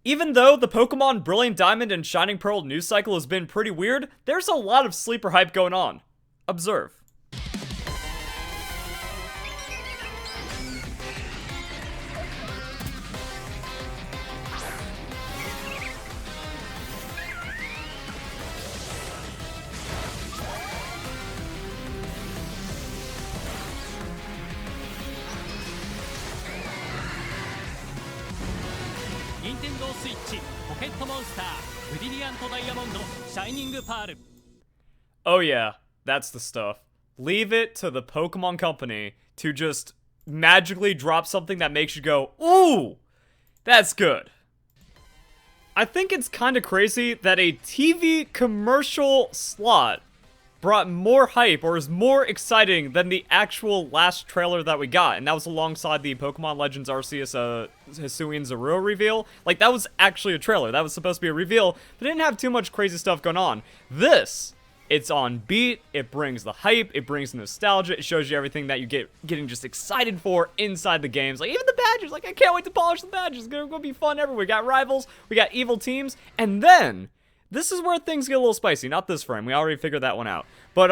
Even though the Pokemon Brilliant Diamond and Shining Pearl news cycle has been pretty weird, there's a lot of sleeper hype going on. Observe. Nintendo Switch ポケットモンスターブリリアントダイヤモンドシャイニングパール Oh yeah, that's the stuff. Leave it to the Pokemon Company to just magically drop something that makes you go, ooh, that's good. I think it's kind of crazy that a TV commercial slot brought more hype or is more exciting than the actual last trailer that we got, and that was alongside the Pokemon Legends Arceus Hisuian Zorua reveal. Like, that was actually a trailer. That was supposed to be a reveal, but it didn't have too much crazy stuff going on. This, it's on beat, it brings the hype, it brings nostalgia, it shows you everything that you getting just excited for inside the games. Like, even the badges, like, I can't wait to polish the badges. It's gonna be fun everywhere. We got rivals, we got evil teams, and then this is where things get a little spicy. Not this frame. We already figured that one out. But,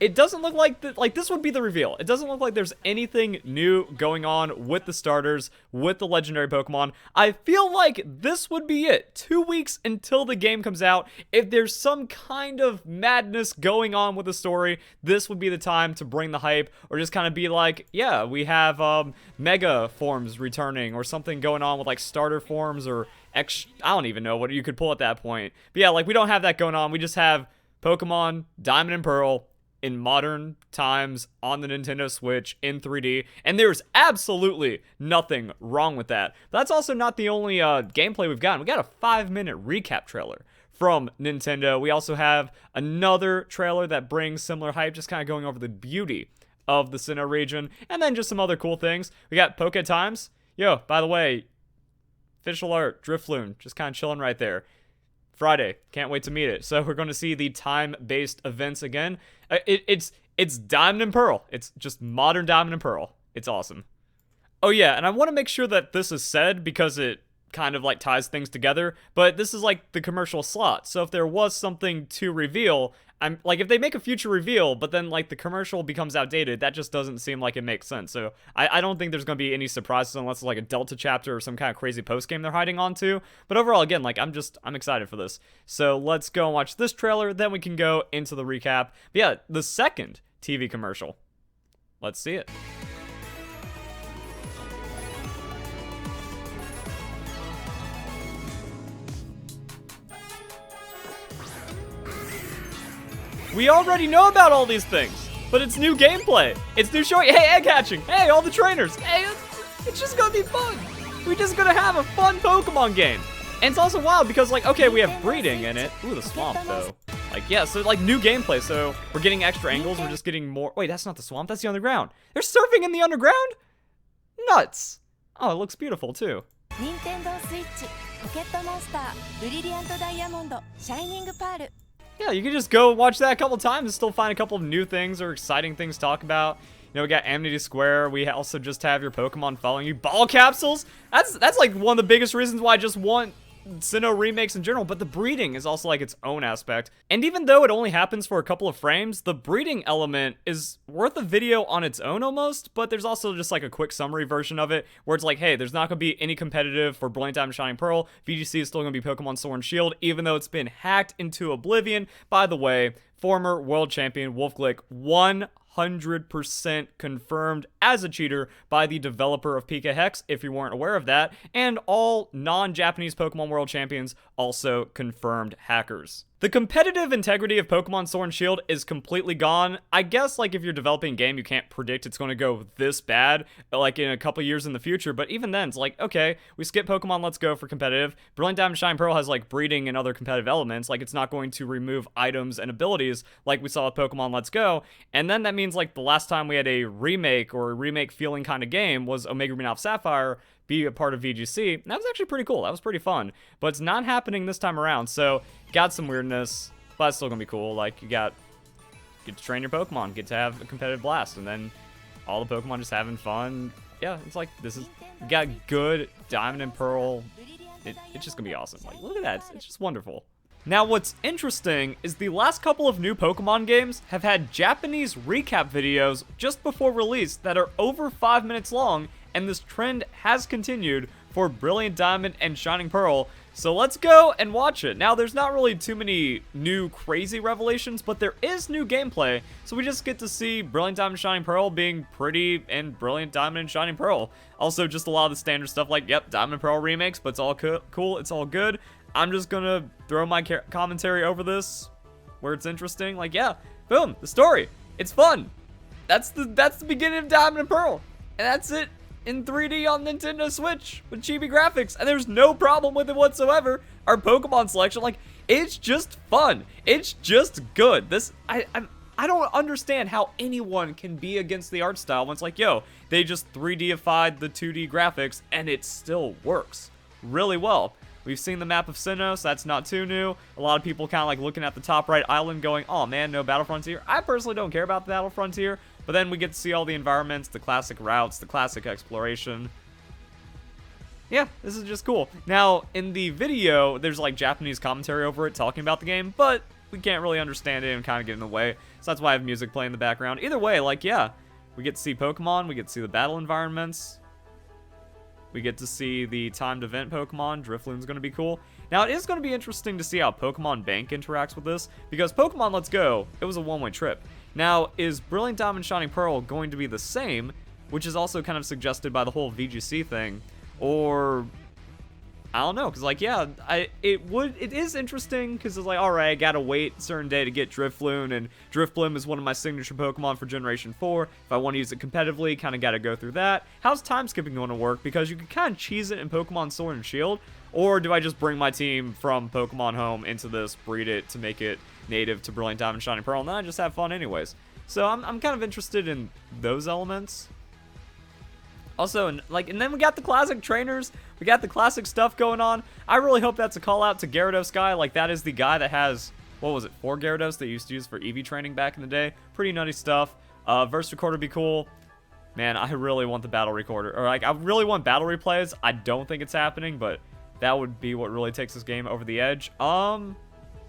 it doesn't look like this would be the reveal. It doesn't look like there's anything new going on with the starters, with the legendary Pokemon. I feel like this would be it. 2 weeks until the game comes out. If there's some kind of madness going on with the story, this would be the time to bring the hype, or just kind of be like, yeah, we have, Mega forms returning, or something going on with, like, starter forms, or I don't even know what you could pull at that point. But yeah, like, we don't have that going on. We just have Pokemon Diamond and Pearl in modern times on the Nintendo Switch in 3D, and there's absolutely nothing wrong with that. But that's also not the only gameplay we've gotten. We got a 5-minute recap trailer from Nintendo. We also have another trailer that brings similar hype, just kind of going over the beauty of the Sinnoh region, and then just some other cool things. We got Poke Times. Yo, by the way, official art, Drifloon, just kind of chilling right there. Friday, can't wait to meet it. So we're going to see the time-based events again. It's Diamond and Pearl. It's just modern Diamond and Pearl. It's awesome. Oh yeah, and I want to make sure that this is said because it kind of like ties things together, but this is like the commercial slot. So if there was something to reveal, I'm like, if they make a future reveal, but then like the commercial becomes outdated, that just doesn't seem like it makes sense. So I don't think there's going to be any surprises unless it's like a Delta chapter or some kind of crazy post game they're hiding onto. But overall, again, like I'm excited for this. So let's go and watch this trailer, then we can go into the recap. But yeah, the second TV commercial. Let's see it. We already know about all these things, but it's new gameplay. It's new showing. Hey, egg hatching. Hey, all the trainers. Hey, it's just gonna be fun. We're just gonna have a fun Pokemon game. And it's also wild because, like, okay, we have breeding in it. Ooh, the swamp, though. Like, yeah, so, like, new gameplay. So we're getting extra angles. We're just getting more. Wait, that's not the swamp. That's the underground. They're surfing in the underground? Nuts. Oh, it looks beautiful, too. Nintendo Switch ポケットモンスターブリリアントダイヤモンドシャイニングパール Yeah, you can just go watch that a couple times and still find a couple of new things or exciting things to talk about. You know, we got Amity Square. We also just have your Pokemon following you. Ball capsules. That's like one of the biggest reasons why I just want Sinnoh remakes in general, but the breeding is also like its own aspect. And even though it only happens for a couple of frames, the breeding element is worth a video on its own almost, but there's also just like a quick summary version of it where it's like, hey, there's not going to be any competitive for Brilliant Diamond Shining Pearl. VGC is still going to be Pokemon Sword and Shield, even though it's been hacked into oblivion. By the way, former world champion Wolfglick 100% confirmed as a cheater by the developer of PK Hex, if you weren't aware of that, and all non-Japanese Pokemon World Champions also confirmed hackers. The competitive integrity of Pokemon Sword and Shield is completely gone. I guess, like, if you're developing a game, you can't predict it's going to go this bad, like, in a couple years in the future, but even then, it's like, okay, we skip Pokemon Let's Go for competitive. Brilliant Diamond Shine Pearl has, like, breeding and other competitive elements. Like, it's not going to remove items and abilities like we saw with Pokemon Let's Go, and then that means, like, the last time we had a remake or a remake feeling kind of game was Omega Ruby Alpha Sapphire be a part of VGC. That was actually pretty cool. That was pretty fun. But it's not happening this time around, so got some weirdness, but it's still gonna be cool. Like, get to train your Pokemon, get to have a competitive blast, and then all the Pokemon just having fun. Yeah, it's like, we got good Diamond and Pearl it's just gonna be awesome. Like, look at that, it's just wonderful. Now, what's interesting is the last couple of new Pokemon games have had Japanese recap videos just before release that are over 5 minutes long, and this trend has continued for Brilliant Diamond and Shining Pearl. So let's go and watch it. Now, there's not really too many new crazy revelations, but there is new gameplay. So we just get to see Brilliant Diamond and Shining Pearl being pretty in Brilliant Diamond and Shining Pearl. Also, just a lot of the standard stuff like, yep, Diamond and Pearl remakes, but it's all cool, it's all good. I'm just gonna throw my commentary over this where it's interesting. Like, yeah, boom, the story. It's fun. That's the beginning of Diamond and Pearl. And that's it in 3D on Nintendo Switch with chibi graphics. And there's no problem with it whatsoever. Our Pokemon selection, like, it's just fun. It's just good. I don't understand how anyone can be against the art style when it's like, yo, they just 3Dified the 2D graphics and it still works really well. We've seen the map of Sinnoh, so that's not too new. A lot of people kind of like looking at the top right island going, oh man, no Battle Frontier. I personally don't care about the Battle Frontier, but then we get to see all the environments, the classic routes, the classic exploration. Yeah, this is just cool. Now, in the video, there's like Japanese commentary over it talking about the game, but we can't really understand it and kind of get in the way. So that's why I have music playing in the background. Either way, like, yeah, we get to see Pokemon, we get to see the battle environments. We get to see the timed event Pokemon. Drifloon's going to be cool. Now, it is going to be interesting to see how Pokemon Bank interacts with this, because Pokemon Let's Go, it was a one-way trip. Now, is Brilliant Diamond Shining Pearl going to be the same, which is also kind of suggested by the whole VGC thing, or I don't know, because, like, yeah, it is interesting, because it's like, alright, I gotta wait a certain day to get Drifloon, and Drifblim is one of my signature Pokemon for Generation 4. If I want to use it competitively, kind of gotta go through that. How's time skipping going to work? Because you can kind of cheese it in Pokemon Sword and Shield, or do I just bring my team from Pokemon Home into this, breed it to make it native to Brilliant Diamond Shining Pearl, and then I just have fun anyways. So I'm kind of interested in those elements. Also, and then we got the classic trainers. We got the classic stuff going on. I really hope that's a call out to Gyarados guy. Like, that is the guy that has, what was it, 4 Gyarados they used to use for EV training back in the day. Pretty nutty stuff. Verse recorder would be cool. Man, I really want the battle recorder. Or, like, I really want battle replays. I don't think it's happening, but that would be what really takes this game over the edge.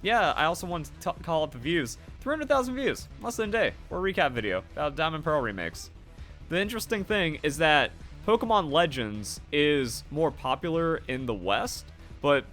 Yeah, I also want to call up the views. 300,000 views. Less than a day. For a recap video about Diamond Pearl remakes. The interesting thing is that Pokemon Legends is more popular in the West, but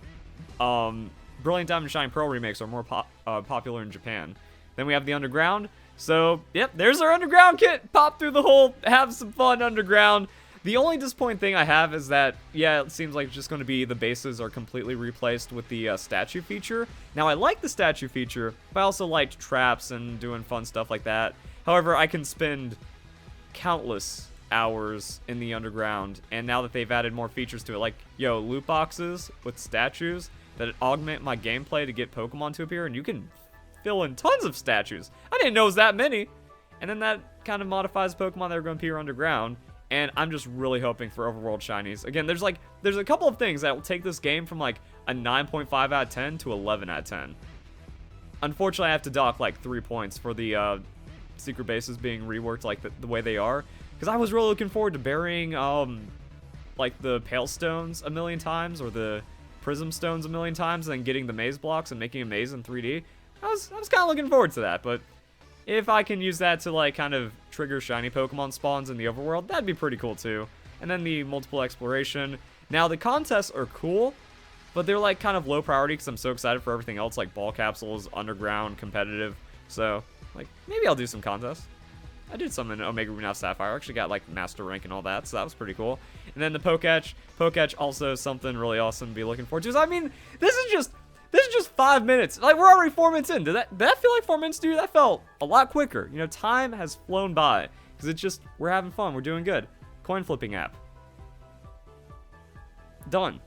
Brilliant Diamond and Shining Pearl remakes are more popular in Japan. Then we have the Underground. So, yep, there's our Underground kit. Pop through the hole, have some fun Underground. The only disappointing thing I have is that, yeah, it seems like it's just going to be the bases are completely replaced with the statue feature. Now, I like the statue feature, but I also liked traps and doing fun stuff like that. However, I can spend countless hours in the Underground, and now that they've added more features to it, like, yo, loot boxes with statues that augment my gameplay to get Pokemon to appear, and you can fill in tons of statues. I didn't know it was that many. And then that kind of modifies Pokemon that are going to appear underground, and I'm just really hoping for overworld shinies. Again, there's a couple of things that will take this game from like a 9.5 out of 10 to 11 out of 10. Unfortunately, I have to dock like 3 points for the secret bases being reworked like the way they are, because I was really looking forward to burying like the Pale Stones a million times or the Prism Stones a million times, and then getting the maze blocks and making a maze in 3D. I was kind of looking forward to that, but if I can use that to like kind of trigger shiny Pokemon spawns in the overworld, that'd be pretty cool too. And then the multiple exploration. Now the contests are cool, but they're like kind of low priority because I'm so excited for everything else, like ball capsules, underground, competitive. So like maybe I'll do some contests. I did some in Omega Ruby Now Sapphire. I actually got like master rank and all that, so that was pretty cool. And then the Poketch. Poketch also something really awesome to be looking forward to. So, I mean, this is just 5 minutes. Like, we're already 4 minutes in. Did that feel like 4 minutes to you? That felt a lot quicker. You know, time has flown by. Because it's just, we're having fun. We're doing good. Coin flipping app. Done.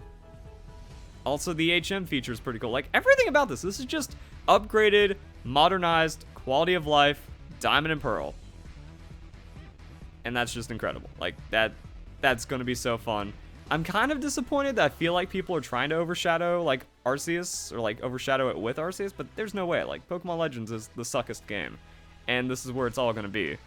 Also, the HM feature is pretty cool. Like, everything about this is just upgraded, modernized, quality of life, Diamond and Pearl. And that's just incredible. Like, that's going to be so fun. I'm kind of disappointed that I feel like people are trying to overshadow, like, Arceus, or, like, overshadow it with Arceus, but there's no way. Like, Pokemon Legends is the suckest game, and this is where it's all going to be. And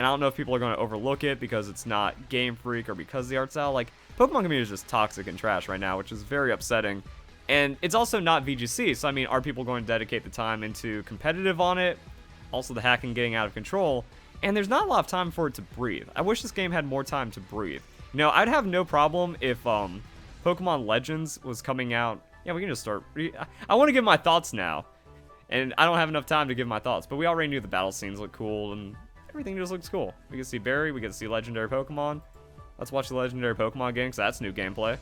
I don't know if people are going to overlook it because it's not Game Freak or because of the art style. Like, Pokemon community is just toxic and trash right now, which is very upsetting. And it's also not VGC, so I mean, are people going to dedicate the time into competitive on it? Also, the hacking getting out of control. And there's not a lot of time for it to breathe. I wish this game had more time to breathe. You know, I'd have no problem if Pokemon Legends was coming out. Yeah, we can just start. I want to give my thoughts now. And I don't have enough time to give my thoughts. But we already knew the battle scenes look cool and everything just looks cool. We can see Barry, we get to see legendary Pokemon. Let's watch the legendary Pokemon game, because that's new gameplay.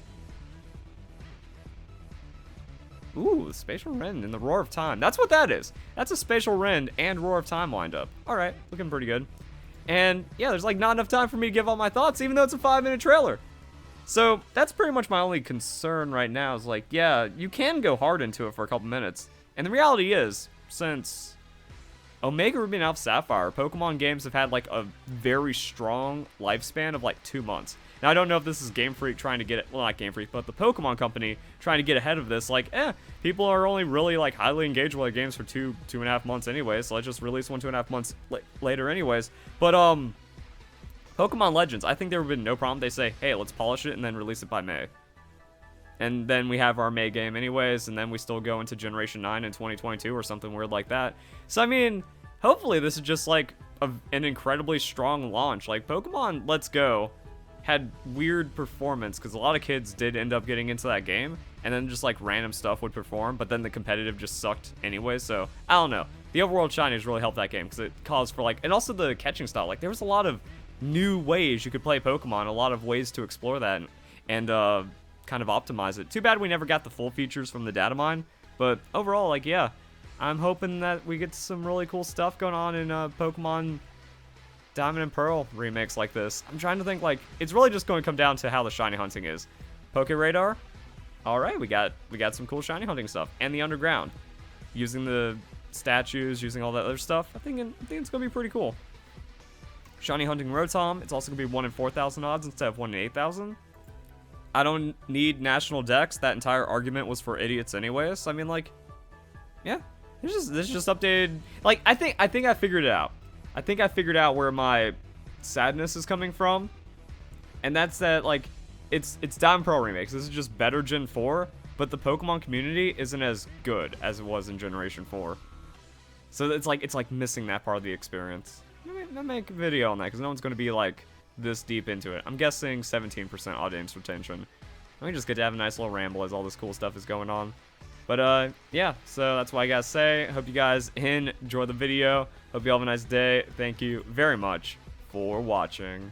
Ooh, the Spatial Rend and the Roar of Time. That's what that is. That's a Spatial Rend and Roar of Time lined up. Alright, looking pretty good. And yeah, there's like not enough time for me to give all my thoughts, even though it's a 5-minute trailer. So that's pretty much my only concern right now is like, yeah, you can go hard into it for a couple minutes. And the reality is, since Omega Ruby and Alpha Sapphire, Pokemon games have had like a very strong lifespan of like 2 months. Now, I don't know if this is Game Freak trying to get it, well, not Game Freak, but the Pokemon Company trying to get ahead of this. Like, people are only really like highly engaged with like, games for 2.5 months anyway, so let's just release one 2.5 months later anyways. But, Pokemon Legends, I think there would have been no problem. They say, hey, let's polish it and then release it by May. And then we have our May game anyways, and then we still go into Generation 9 in 2022 or something weird like that. So, I mean, hopefully this is just like an incredibly strong launch. Like, Pokemon Let's Go had weird performance because a lot of kids did end up getting into that game, and then just like random stuff would perform, but then the competitive just sucked anyway. So I don't know, the overworld shinies really helped that game because it caused for like, and also the catching style, like there was a lot of new ways you could play Pokemon, a lot of ways to explore that and kind of optimize it. Too bad we never got the full features from the data mine, but overall, like, yeah, I'm hoping that we get some really cool stuff going on in Pokemon Diamond and Pearl remakes like this. I'm trying to think, like, it's really just going to come down to how the shiny hunting is. Poke Radar, all right, we got some cool shiny hunting stuff, and the underground, using the statues, using all that other stuff. I think it's gonna be pretty cool. Shiny hunting Rotom, it's also gonna be 1 in 4,000 odds instead of 1 in 8,000. I don't need national decks. That entire argument was for idiots anyways. I mean, like, yeah, this is just updated. Like, I think I figured it out. I think I figured out where my sadness is coming from, and that's that, like, it's Diamond Pearl remakes. This is just better Gen 4, but the Pokemon community isn't as good as it was in Generation 4. So it's like missing that part of the experience. I'll make a video on that because no one's going to be like this deep into it. I'm guessing 17% audience retention. We just get to have a nice little ramble as all this cool stuff is going on. But yeah, so that's what I gotta say. Hope you guys enjoy the video. Hope you all have a nice day. Thank you very much for watching.